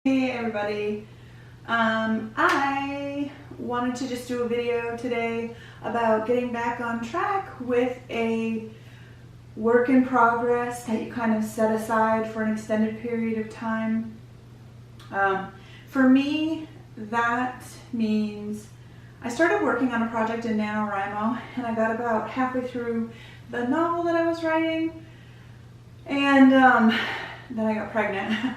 Hey everybody, I wanted to just do a video today about getting back on track with a work in progress that you kind of set aside for an extended period of time. For me, that means I started working on a project in NaNoWriMo and I got about halfway through the novel that I was writing, and then I got pregnant.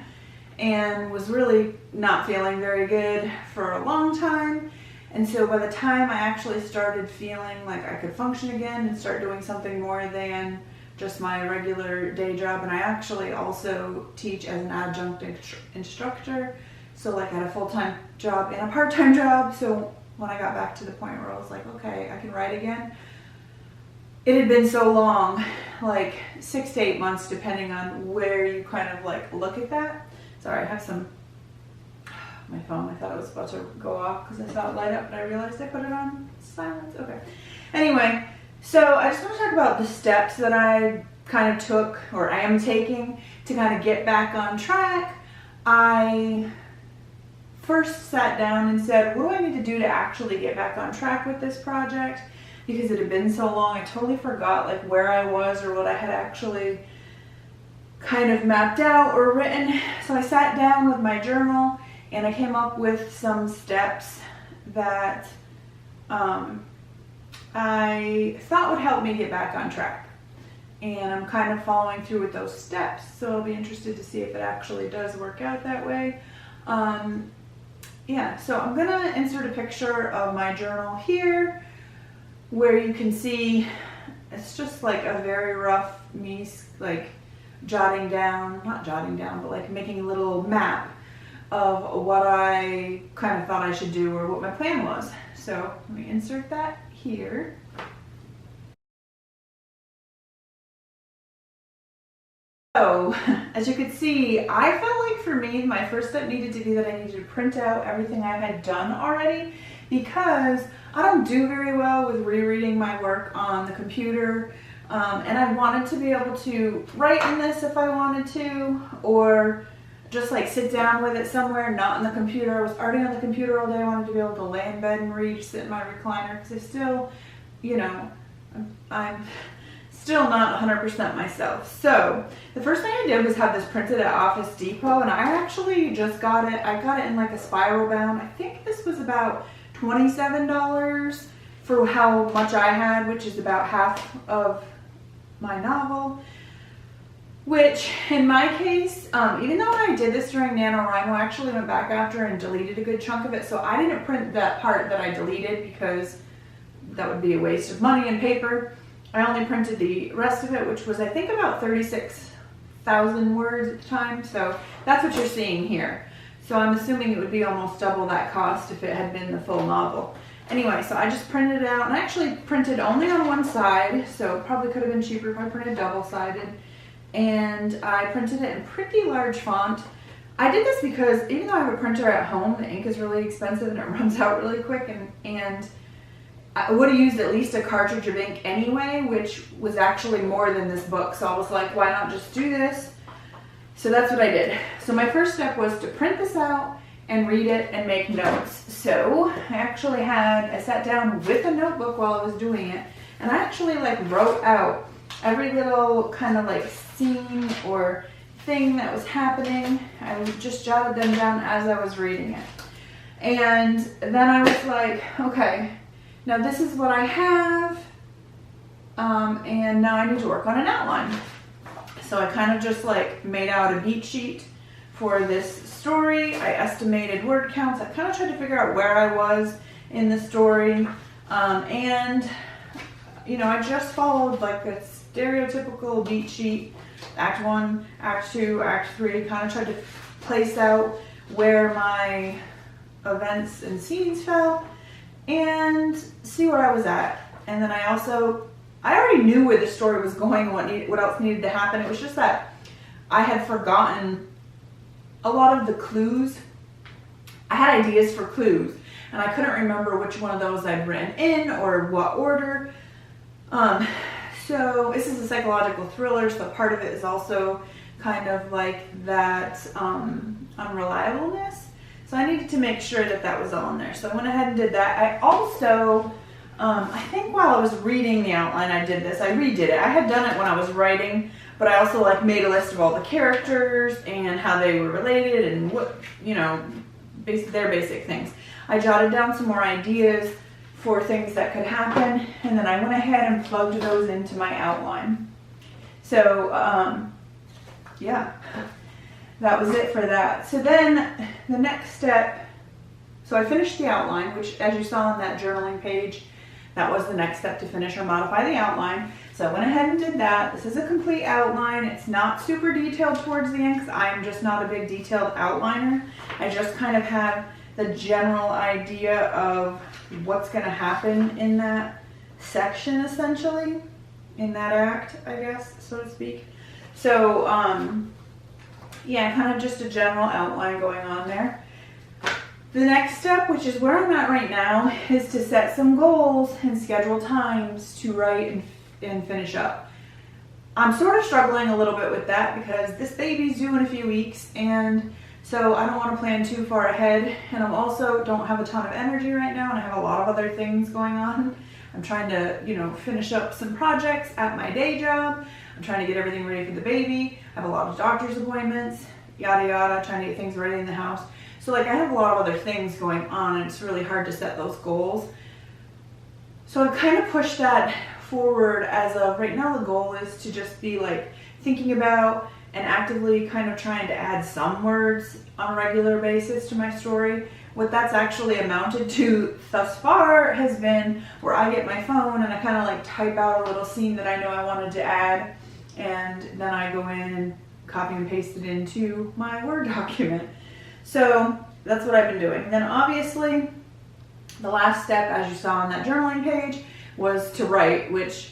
And was really not feeling very good for a long time. And so by the time I actually started feeling like I could function again and start doing something more than just my regular day job, and I actually also teach as an adjunct instructor, so like I had a full-time job and a part-time job. So when I got back to the point where I was like, okay, I can write again, it had been so long, like 6 to 8 months depending on where you kind of like look at that. Sorry, I have my phone, I thought it was about to go off because I saw it light up, but I realized I put it on silence. Okay. Anyway, so I just want to talk about the steps that I kind of took, or I am taking, to kind of get back on track. I first sat down and said, what do I need to do to actually get back on track with this project? Because it had been so long, I totally forgot like where I was or what I had actually kind of mapped out or written. So I sat down with my journal and I came up with some steps that I thought would help me get back on track. And I'm kind of following through with those steps. So I'll be interested to see if it actually does work out that way. Yeah, so I'm gonna insert a picture of my journal here where you can see it's just like a very rough like jotting down, not jotting down, but like making a little map of what I kind of thought I should do or what my plan was. So let me insert that here. So as you can see, I felt like for me, my first step needed to be that I needed to print out everything I had done already, because I don't do very well with rereading my work on the computer. And I wanted to be able to write in this if I wanted to, or just like sit down with it somewhere, not on the computer. I was already on the computer all day. I wanted to be able to lay in bed and read, sit in my recliner, because I still, you know, I'm still not 100% myself. So the first thing I did was have this printed at Office Depot, and I actually just got it. I got it in like a spiral bound. I think this was about $27 for how much I had, which is about half of my novel, which in my case, even though I did this during NaNoWriMo, I actually went back after and deleted a good chunk of it. So I didn't print that part that I deleted because that would be a waste of money and paper. I only printed the rest of it, which was I think about 36,000 words at the time. So that's what you're seeing here. So I'm assuming it would be almost double that cost if it had been the full novel. Anyway, so I just printed it out, and I actually printed only on one side, so it probably could have been cheaper if I printed double-sided. And I printed it in pretty large font. I did this because even though I have a printer at home, the ink is really expensive and it runs out really quick, and I would have used at least a cartridge of ink anyway, which was actually more than this book. So I was like, why not just do this? So that's what I did. So my first step was to print this out and read it and make notes. So I sat down with a notebook while I was doing it, and I actually like wrote out every little kind of like scene or thing that was happening. I just jotted them down as I was reading it. And then I was like, okay, now this is what I have, and now I need to work on an outline. So I kind of just like made out a beat sheet for this story. I estimated word counts. I kind of tried to figure out where I was in the story. And, you know, I just followed like a stereotypical beat sheet. Act 1, Act 2, Act 3. Kind of tried to place out where my events and scenes fell and see where I was at. And then I already knew where the story was going, what else needed to happen. It was just that I had forgotten a lot of the clues. I had ideas for clues, and I couldn't remember which one of those I'd written in or what order. So this is a psychological thriller, so part of it is also kind of like that unreliableness. So I needed to make sure that that was all in there. So I went ahead and did that. I also, I think while I was reading the outline, I did this. I redid it. I had done it when I was writing, but I also like made a list of all the characters and how they were related and what, you know, their basic things. I jotted down some more ideas for things that could happen, and then I went ahead and plugged those into my outline. So, yeah, that was it for that. So then the next step, so I finished the outline, which as you saw on that journaling page, that was the next step to finish or modify the outline. So I went ahead and did that. This is a complete outline. It's not super detailed towards the end because I'm just not a big detailed outliner. I just kind of have the general idea of what's going to happen in that section, essentially, in that act, I guess, so to speak. So, yeah, kind of just a general outline going on there. The next step, which is where I'm at right now, is to set some goals and schedule times to write and finish up. I'm sort of struggling a little bit with that because this baby's due in a few weeks, and so I don't want to plan too far ahead, and I'm also don't have a ton of energy right now, and I have a lot of other things going on. I'm trying to, you know, finish up some projects at my day job. I'm trying to get everything ready for the baby. I have a lot of doctor's appointments, yada yada, trying to get things ready in the house. So like I have a lot of other things going on, and it's really hard to set those goals. So I've kind of pushed that forward as of right now. The goal is to just be like thinking about and actively kind of trying to add some words on a regular basis to my story. What that's actually amounted to thus far has been where I get my phone and I kind of like type out a little scene that I know I wanted to add, and then I go in and copy and paste it into my Word document. So that's what I've been doing. And then obviously the last step, as you saw on that journaling page, was to write, which,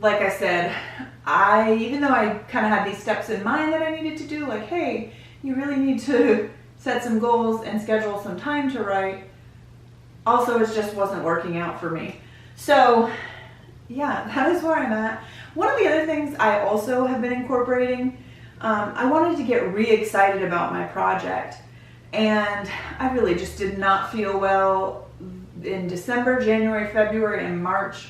like I said, even though I kind of had these steps in mind that I needed to do, like, hey, you really need to set some goals and schedule some time to write, also it just wasn't working out for me. So yeah, that is where I'm at. One of the other things I also have been incorporating, I wanted to get re-excited about my project, and I really just did not feel well in December, January, February, and March.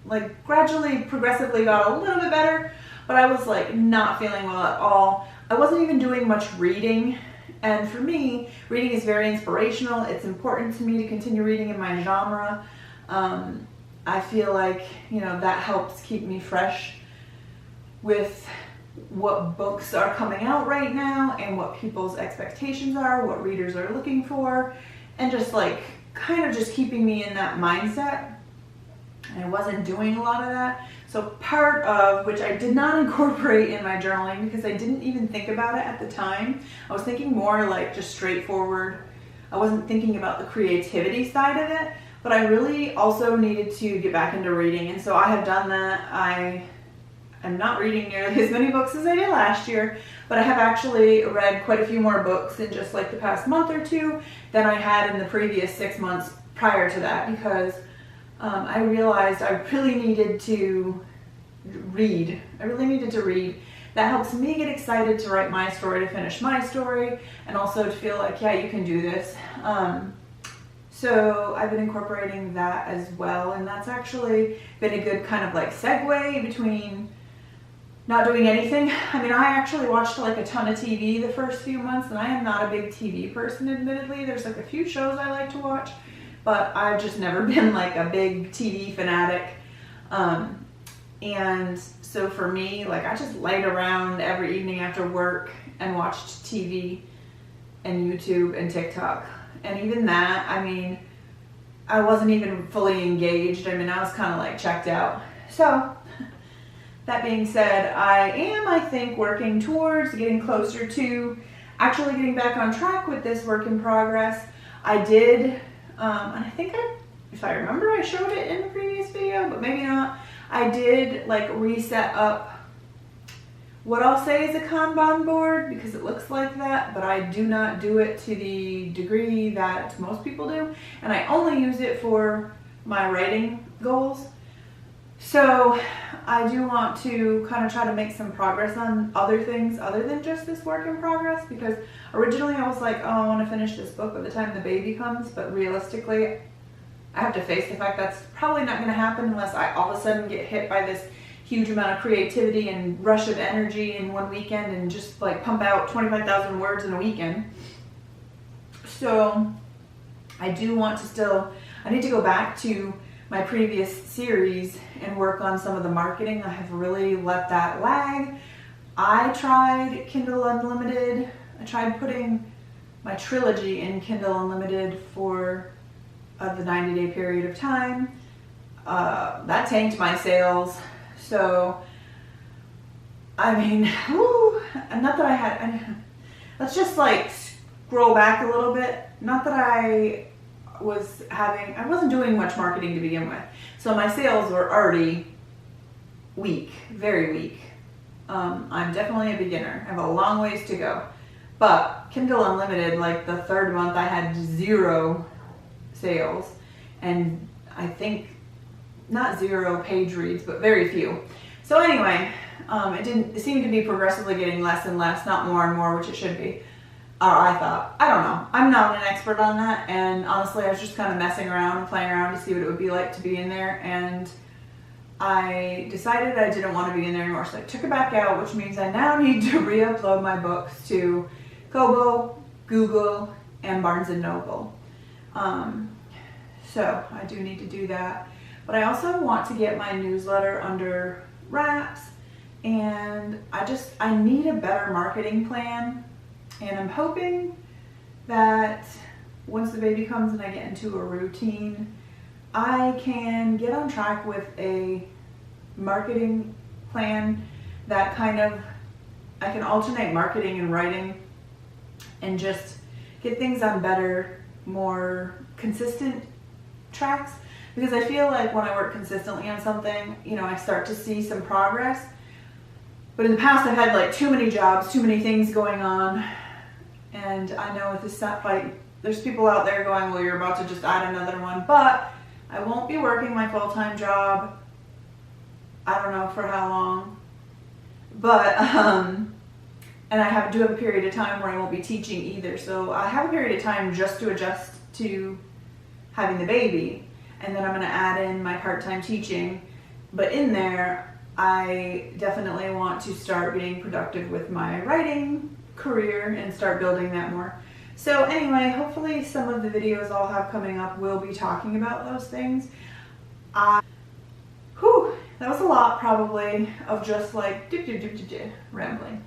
Like gradually, progressively got a little bit better, but I was like not feeling well at all. I wasn't even doing much reading, and for me, reading is very inspirational. It's important to me to continue reading in my genre. I feel like, you know, that helps keep me fresh with what books are coming out right now and what people's expectations are, what readers are looking for, and just like kind of just keeping me in that mindset. And I wasn't doing a lot of that. So part of which I did not incorporate in my journaling because I didn't even think about it at the time. I was thinking more like just straightforward. I wasn't thinking about the creativity side of it, but I really also needed to get back into reading. And so I have done that. I am not reading nearly as many books as I did last year, but I have actually read quite a few more books in just like the past month or two than I had in the previous 6 months prior to that, because I realized I really needed to read. That helps me get excited to write my story, to finish my story, and also to feel like, yeah, you can do this. So I've been incorporating that as well, and that's actually been a good kind of like segue between not doing anything. I mean, I actually watched like a ton of TV the first few months, and I am not a big TV person, admittedly. There's like a few shows I like to watch, but I've just never been like a big TV fanatic. And so for me, like I just laid around every evening after work and watched TV and YouTube and TikTok. And even that, I mean, I wasn't even fully engaged. I mean, I was kind of like checked out. So that being said, I think, working towards getting closer to actually getting back on track with this work in progress. I did, and I think if I remember, I showed it in the previous video, but maybe not. I did like reset up what I'll say is a Kanban board because it looks like that, but I do not do it to the degree that most people do. And I only use it for my writing goals. So I do want to kind of try to make some progress on other things other than just this work in progress, because originally I was like, oh, I want to finish this book by the time the baby comes, but realistically I have to face the fact that's probably not going to happen unless I all of a sudden get hit by this huge amount of creativity and rush of energy in one weekend and just like pump out 25,000 words in a weekend. So I do want to still, I need to go back to my previous series and work on some of the marketing. I have really let that lag. I tried Kindle Unlimited. I tried putting my trilogy in Kindle Unlimited for the 90-day period of time. That tanked my sales. So, I mean, whew, not that I had, let's just like scroll back a little bit. Not that I wasn't doing much marketing to begin with. So my sales were already weak, very weak. I'm definitely a beginner. I have a long ways to go. But Kindle Unlimited, like the third month I had 0 sales, and I think not 0 page reads, but very few. So anyway, it seemed to be progressively getting less and less, not more and more, which it should be. I thought, I don't know. I'm not an expert on that, and honestly, I was just kind of messing around and playing around to see what it would be like to be in there, and I decided I didn't want to be in there anymore, so I took it back out, which means I now need to re-upload my books to Kobo, Google, and Barnes & Noble. So I do need to do that. But I also want to get my newsletter under wraps, and I need a better marketing plan. And I'm hoping that once the baby comes and I get into a routine, I can get on track with a marketing plan that I can alternate marketing and writing and just get things on better, more consistent tracks. Because I feel like when I work consistently on something, I start to see some progress. But in the past I've had like too many jobs, too many things going on. And I know with this stuff, like, there's people out there going, well, you're about to just add another one, but I won't be working my full-time job. I don't know for how long, but, and I do have a period of time where I won't be teaching either. So I have a period of time just to adjust to having the baby. And then I'm going to add in my part-time teaching. But in there, I definitely want to start being productive with my writing career and start building that more. So anyway, hopefully some of the videos I'll have coming up will be talking about those things. That was a lot probably of just like rambling.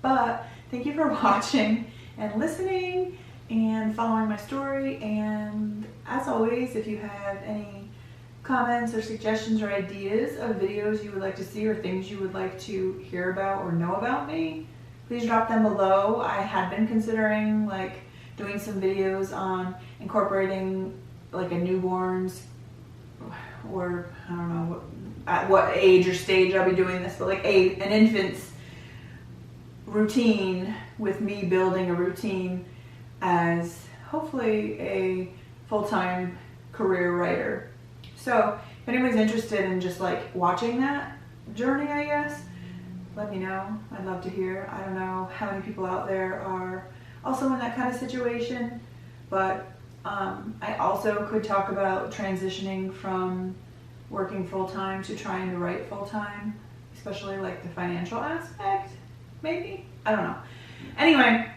But thank you for watching and listening and following my story. And as always, if you have any comments or suggestions or ideas of videos you would like to see or things you would like to hear about or know about me, please drop them below. I had been considering like doing some videos on incorporating like a newborn's, or I don't know at what age or stage I'll be doing this, but like an infant's routine, with me building a routine as hopefully a full-time career writer. So if anyone's interested in just like watching that journey, I guess, let me know. I'd love to hear. I don't know how many people out there are also in that kind of situation, but I also could talk about transitioning from working full-time to trying to write full-time, especially like the financial aspect, maybe? I don't know. Anyway,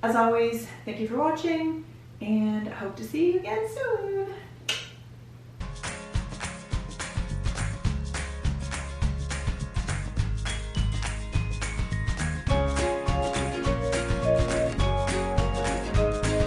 as always, thank you for watching, and I hope to see you again soon.